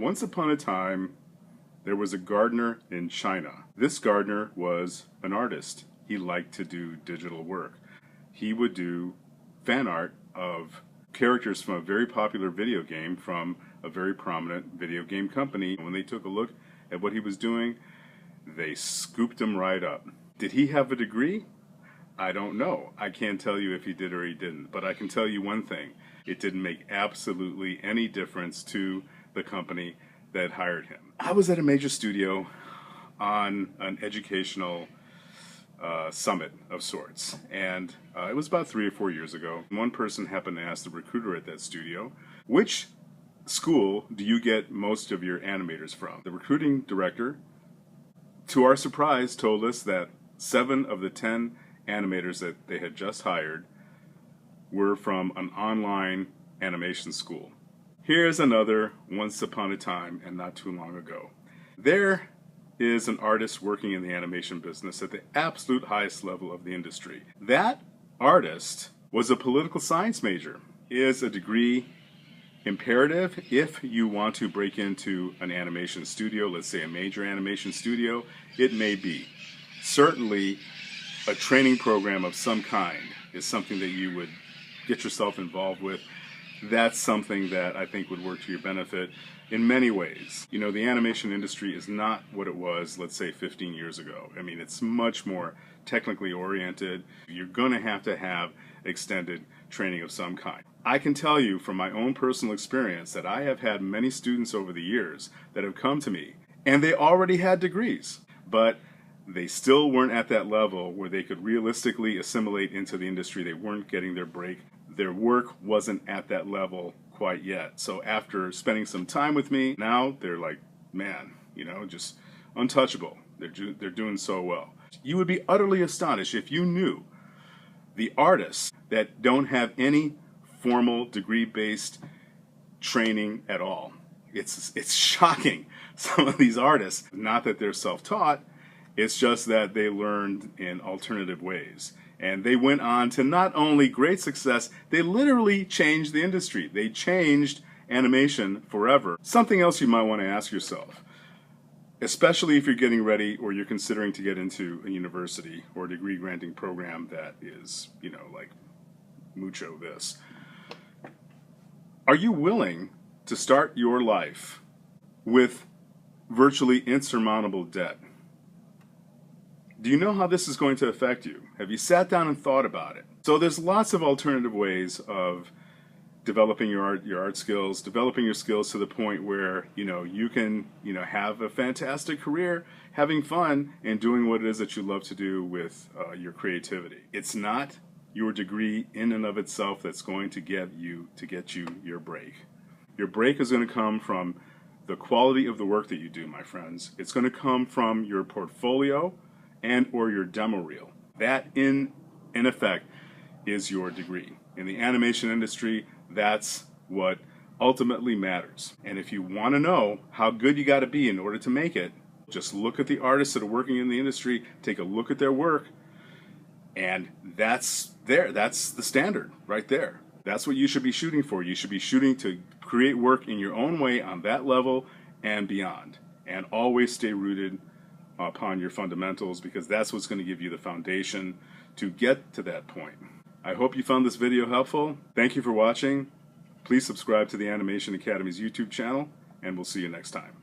Once upon a time, there was a gardener in China. This gardener was an artist. He liked to do digital work. He would do fan art of characters from a very popular video game from a very prominent video game company. When they took a look at what he was doing, they scooped him right up. Did he have a degree? I don't know. I can't tell you if he did or he didn't, but I can tell you one thing. It didn't make absolutely any difference to the company that hired him. I was at a major studio on an educational summit of sorts, and it was about 3 or 4 years ago. One person happened to ask the recruiter at that studio, which school do you get most of your animators from? The recruiting director, to our surprise, told us that 7 of the 10 animators that they had just hired were from an online animation school. Here's another once upon a time and not too long ago. There is an artist working in the animation business at the absolute highest level of the industry. That artist was a political science major. Is a degree imperative if you want to break into an animation studio, let's say a major animation studio? It may be. Certainly, a training program of some kind is something that you would get yourself involved with. That's something that I think would work to your benefit in many ways. You know, the animation industry is not what it was, let's say, 15 years ago. I mean, it's much more technically oriented. You're going to have extended training of some kind. I can tell you from my own personal experience that I have had many students over the years that have come to me, and they already had degrees, but they still weren't at that level where they could realistically assimilate into the industry. They weren't getting their break. Their work wasn't at that level quite yet. So after spending some time with me, now they're like, man, you know, just untouchable. They're doing so well. You would be utterly astonished if you knew the artists that don't have any formal degree-based training at all. It's shocking. Some of these artists, not that they're self-taught, it's just that they learned in alternative ways. And they went on to not only great success, they literally changed the industry. They changed animation forever. Something else you might want to ask yourself, especially if you're getting ready or you're considering to get into a university or a degree granting program that is, you know, like mucho this. Are you willing to start your life with virtually insurmountable debt? Do you know how this is going to affect you? Have you sat down and thought about it? So there's lots of alternative ways of developing your art skills, developing your skills to the point where, you know, you can, you know, have a fantastic career, having fun, and doing what it is that you love to do with your creativity. It's not your degree in and of itself that's going to get you your break. Your break is going to come from the quality of the work that you do, my friends. It's going to come from your portfolio and or your demo reel. That in effect is your degree. In the animation industry, that's what ultimately matters. And if you want to know how good you got to be in order to make it, just look at the artists that are working in the industry, take a look at their work, and that's the standard right there. That's what you should be shooting for. You should be shooting to create work in your own way on that level and beyond. And always stay rooted upon your fundamentals, because that's what's going to give you the foundation to get to that point. I hope you found this video helpful. Thank you for watching. Please subscribe to the Animation Academy's YouTube channel, and we'll see you next time.